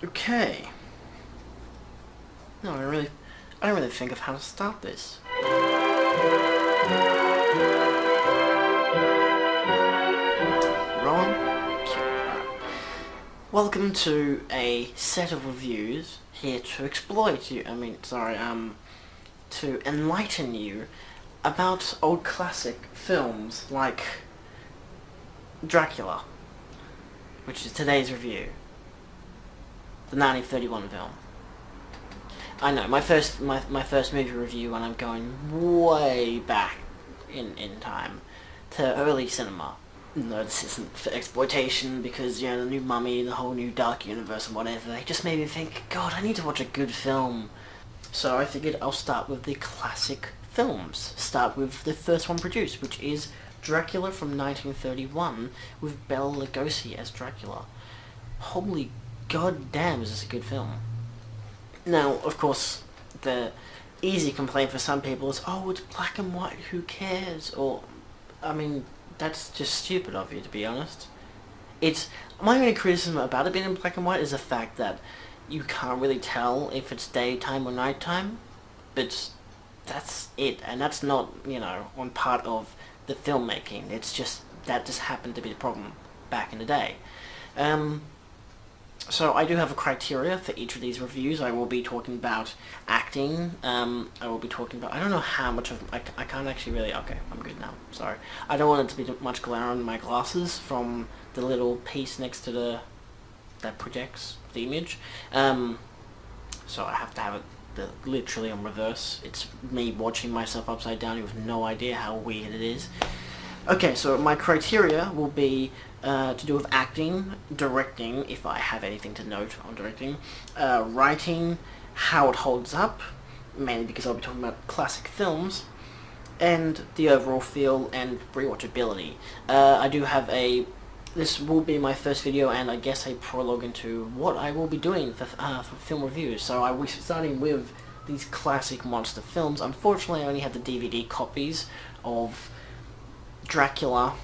Okay. No, I don't really think of how to start this. Wrong? Welcome to a set of reviews here to exploit you. To enlighten you about old classic films like Dracula, which is today's review. The 1931 film. I know, my first movie review when I'm going way back in time to early cinema. No, this isn't for exploitation because, you know, the new Mummy, the whole new Dark Universe and whatever, it just made me think, God, I need to watch a good film. So I figured I'll start with the classic films. Start with the first one produced, which is Dracula from 1931 with Bela Lugosi as Dracula. Holy goddamn, is this a good film. Now, of course, the easy complaint for some people is, oh, it's black and white, who cares? Or, I mean, that's just stupid of you, to be honest. My only criticism about it being in black and white is the fact that you can't really tell if it's daytime or nighttime, but that's it, and that's not, you know, on part of the filmmaking. It's just, that just happened to be the problem back in the day. So I do have a criteria for each of these reviews. I will be talking about acting. I will be talking about... I don't know how much of... I can't actually really... Okay, I'm good now. Sorry. I don't want it to be much glare on my glasses from the little piece next to that projects the image. So I have to have it literally on reverse. It's me watching myself upside down. You have no idea how weird it is. Okay, so my criteria will be to do with acting, directing, if I have anything to note on directing, writing, how it holds up, mainly because I'll be talking about classic films, and the overall feel and rewatchability. I do have this will be my first video and I guess a prologue into what I will be doing for film reviews. So I will be starting with these classic monster films. Unfortunately, I only have the DVD copies of Dracula,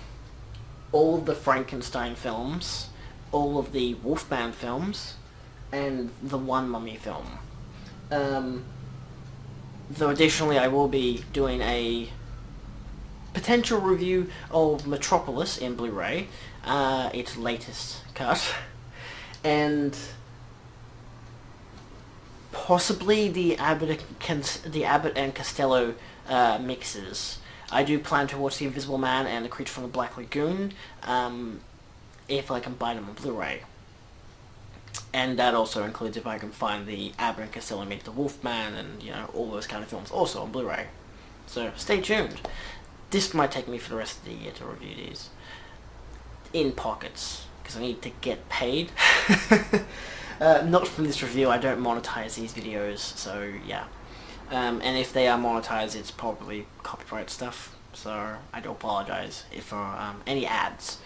all of the Frankenstein films, all of the Wolfman films, and the one Mummy film. Though additionally I will be doing a potential review of Metropolis in Blu-ray, its latest cut, and possibly the Abbott and Costello mixes. I do plan to watch The Invisible Man and The Creature from the Black Lagoon, if I can buy them on Blu-ray. And that also includes if I can find the Abbott and Costello Meet the Wolfman and, you know, all those kind of films also on Blu-ray. So stay tuned. This might take me for the rest of the year to review these. In pockets, because I need to get paid. Not from this review, I don't monetize these videos, so yeah. And if they are monetized, it's probably copyright stuff, so I do apologize for any ads.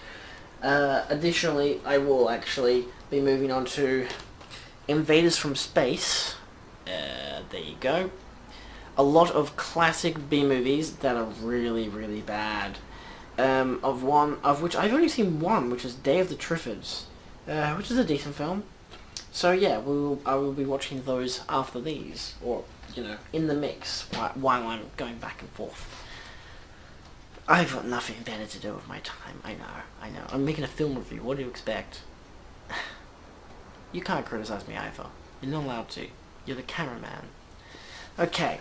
Additionally, I will actually be moving on to Invaders from Space. There you go. A lot of classic B-movies that are really, really bad. Of which I've only seen one, which is Day of the Triffids, which is a decent film. So yeah, I will be watching those after these, or, you know, in the mix while I'm going back and forth. I've got nothing better to do with my time. I know. I'm making a film review. What do you expect? You can't criticize me either. You're not allowed to. You're the cameraman. Okay,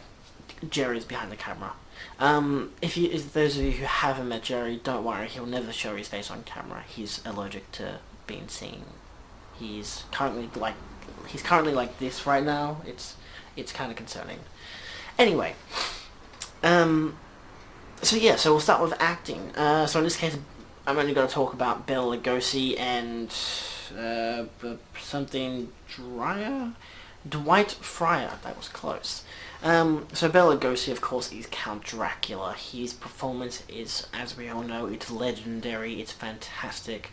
Jerry's behind the camera. If those of you who haven't met Jerry, don't worry. He'll never show his face on camera. He's allergic to being seen. He's currently like this right now. It's kind of concerning. Anyway, so yeah, so we'll start with acting. So in this case, I'm only going to talk about Bela Lugosi and something Dwight Fryer. That was close. So Bela Lugosi, of course, is Count Dracula. His performance is, as we all know, it's legendary. It's fantastic.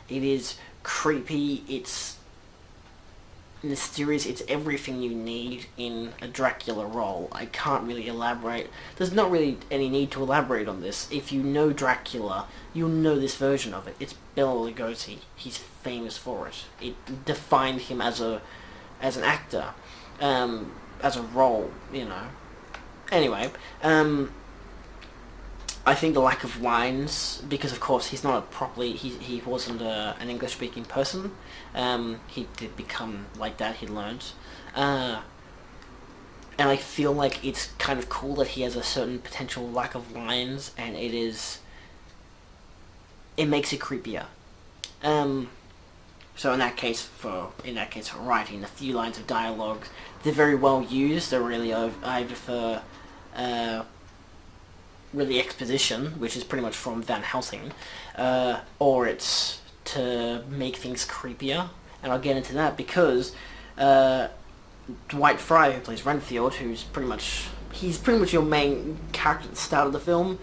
It is creepy. It's mysterious. It's everything you need in a Dracula role. I can't really elaborate. There's not really any need to elaborate on this. If you know Dracula, you'll know this version of it. It's Bela Lugosi. He's famous for it. It defined him as an actor, as a role, you know. Anyway, I think the lack of lines, because of course he's not he wasn't an English speaking person. He did become like that. He learned, and I feel like it's kind of cool that he has a certain potential lack of lines, and it makes it creepier. So in that case, for writing, a few lines of dialogue, they're very well used. They're really I prefer. Really exposition, which is pretty much from Van Helsing, or it's to make things creepier, and I'll get into that because Dwight Frye, who plays Renfield, he's pretty much your main character at the start of the film,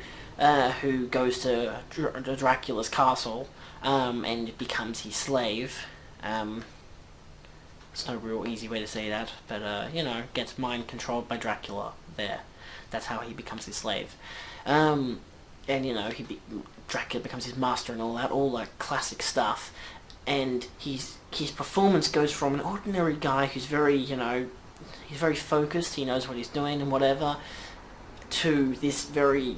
who goes to Dracula's castle and becomes his slave. It's no real easy way to say that, but gets mind controlled by Dracula there. That's how he becomes his slave. And Dracula becomes his master and all that classic stuff. And his performance goes from an ordinary guy who's very, he's very focused, he knows what he's doing and whatever, to this very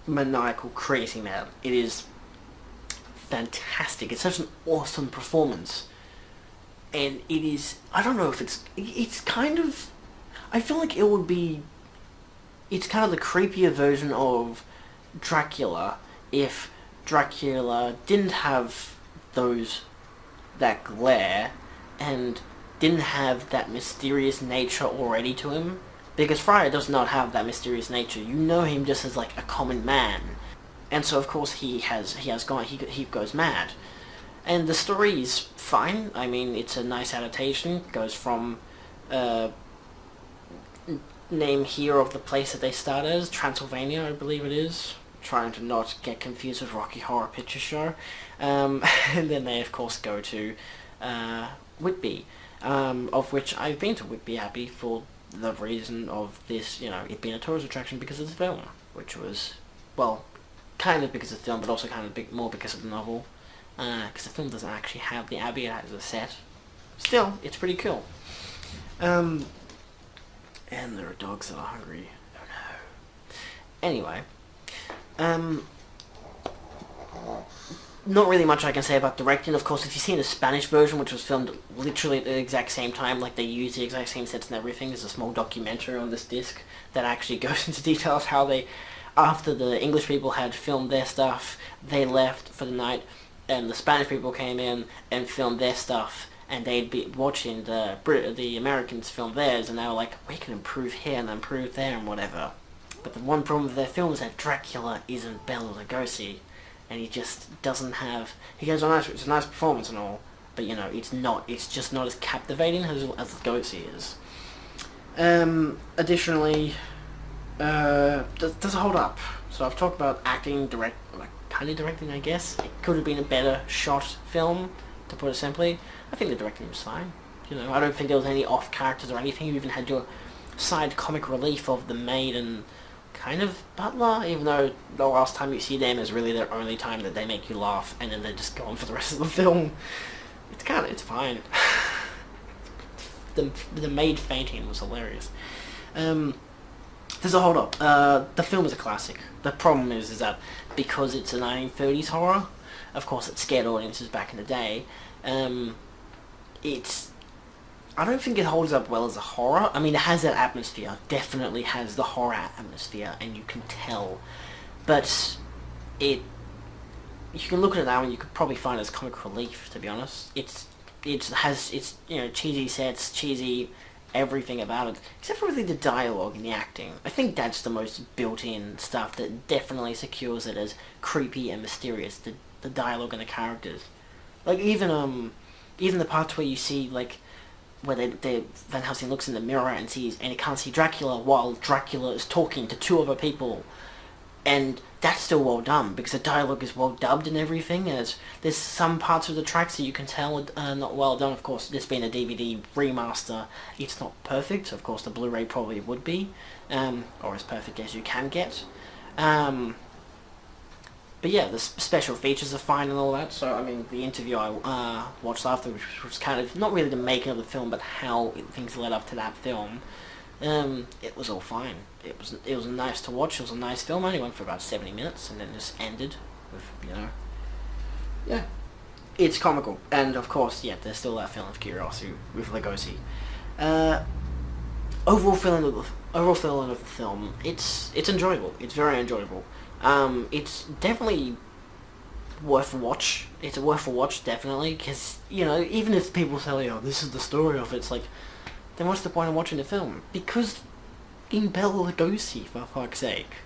maniacal, crazy man. It is fantastic. It's such an awesome performance. And it is, I don't know if it's kind of, I feel like it's kind of the creepier version of Dracula if Dracula didn't have that glare and didn't have that mysterious nature already to him. Because Fryer does not have that mysterious nature. You know him just as like a common man. And so of course he goes mad. And the story is fine. I mean, it's a nice adaptation. It goes from name here of the place that they start as, Transylvania, I believe it is. Trying to not get confused with Rocky Horror Picture Show. And then they, of course, go to Whitby, of which I've been to Whitby Abbey for the reason of this, it being a tourist attraction because of the film, which was, well, kind of because of the film, but also kind of more because of the novel, because the film doesn't actually have the Abbey as a set. Still, it's pretty cool. And there are dogs that are hungry. Oh no. Anyway, not really much I can say about directing. Of course, if you've seen the Spanish version, which was filmed literally at the exact same time, like they used the exact same sets and everything, there's a small documentary on this disc that actually goes into details how they, after the English people had filmed their stuff, they left for the night, and the Spanish people came in and filmed their stuff. And they'd be watching the Americans film theirs, and they were like, we can improve here and improve there and whatever. But the one problem with their film is that Dracula isn't Bela Lugosi, and he just doesn't have. He goes on, it's a nice performance and all, but it's just not as captivating as Lugosi is. Additionally, does it hold up? So I've talked about acting, kind of directing, I guess. It could have been a better shot film, to put it simply. I think the directing was fine. I don't think there was any off characters or anything. You even had your side comic relief of the maid and kind of butler, even though the last time you see them is really their only time that they make you laugh, and then they just go on for the rest of the film. It's fine. The maid fainting was hilarious. There's a hold up. The film is a classic. The problem is that because it's a 1930s horror, of course it scared audiences back in the day. I don't think it holds up well as a horror. I mean, it has that atmosphere. Definitely has the horror atmosphere, and you can tell. But you can look at it now and you could probably find it as comic relief, to be honest. It has cheesy sets, cheesy everything about it, except for really the dialogue and the acting. I think that's the most built-in stuff that definitely secures it as creepy and mysterious. The dialogue and the characters. Like even the parts where you see where Van Helsing looks in the mirror and he can't see Dracula while Dracula is talking to two other people, and that's still well done because the dialogue is well dubbed and everything. And there's some parts of the tracks that you can tell are not well done. Of course, this being a DVD remaster, it's not perfect. Of course, the Blu-ray probably would be, or as perfect as you can get. But yeah, the special features are fine and all that. So I mean, the interview I watched after, which was kind of not really the making of the film, but how things led up to that film. It was all fine. It was nice to watch. It was a nice film. Only went for about 70 minutes, and then just ended with, yeah. It's comical, and of course, yeah, there's still that feeling of curiosity with Lugosi. Overall feeling of the film, it's enjoyable. It's very enjoyable. It's definitely worth a watch. It's worth a watch, definitely, because, even if people say, oh, this is the story of it, it's like, then what's the point of watching the film? Because in Bela Lugosi, for fuck's sake.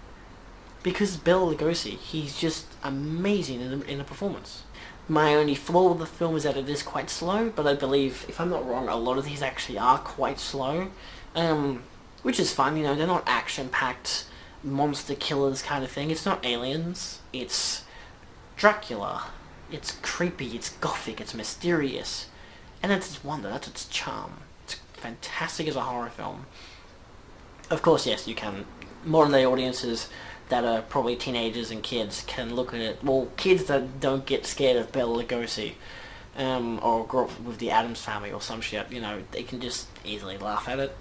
Because Bela Lugosi, he's just amazing in a performance. My only flaw with the film is that it is quite slow, but I believe, if I'm not wrong, a lot of these actually are quite slow. Which is fine, they're not action-packed monster killers kind of thing. It's not Aliens, it's Dracula. It's creepy, it's gothic, it's mysterious. And that's its wonder, that's its charm. It's fantastic as a horror film. Of course, yes, you can. Modern day audiences that are probably teenagers and kids can look at it. Well, kids that don't get scared of Bela Lugosi, or grow up with the Addams Family or some shit, they can just easily laugh at it,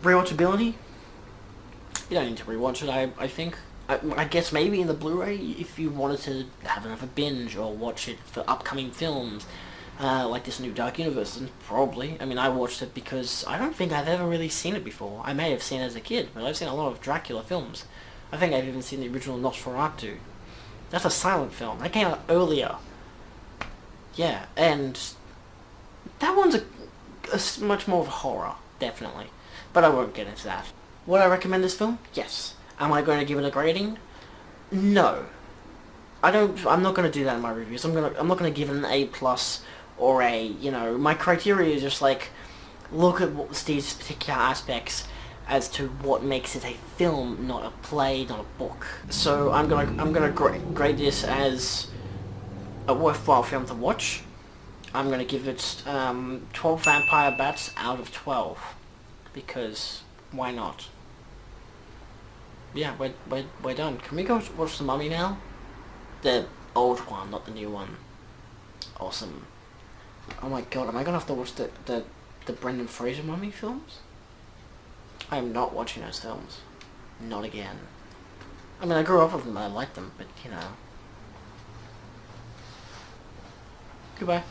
Rewatchability? You don't need to rewatch it, I think. I guess maybe in the Blu-ray, if you wanted to have another binge or watch it for upcoming films, like this new Dark Universe, then probably. I mean, I watched it because I don't think I've ever really seen it before. I may have seen it as a kid, but I've seen a lot of Dracula films. I think I've even seen the original Nosferatu. That's a silent film. That came out earlier. Yeah, and that one's a much more of a horror, definitely. But I won't get into that. Would I recommend this film? Yes. Am I going to give it a grading? No. I'm not going to do that in my reviews. I'm not going to give it an A+ or a, my criteria is just like, look at these particular aspects as to what makes it a film, not a play, not a book. So I'm gonna grade this as a worthwhile film to watch. I'm going to give it 12 vampire bats out of 12. Because, why not? Yeah, we're done. Can we go watch The Mummy now? The old one, not the new one. Awesome. Oh my god, am I going to have to watch the Brendan Fraser Mummy films? I am not watching those films. Not again. I mean, I grew up with them, I like them, but, Goodbye.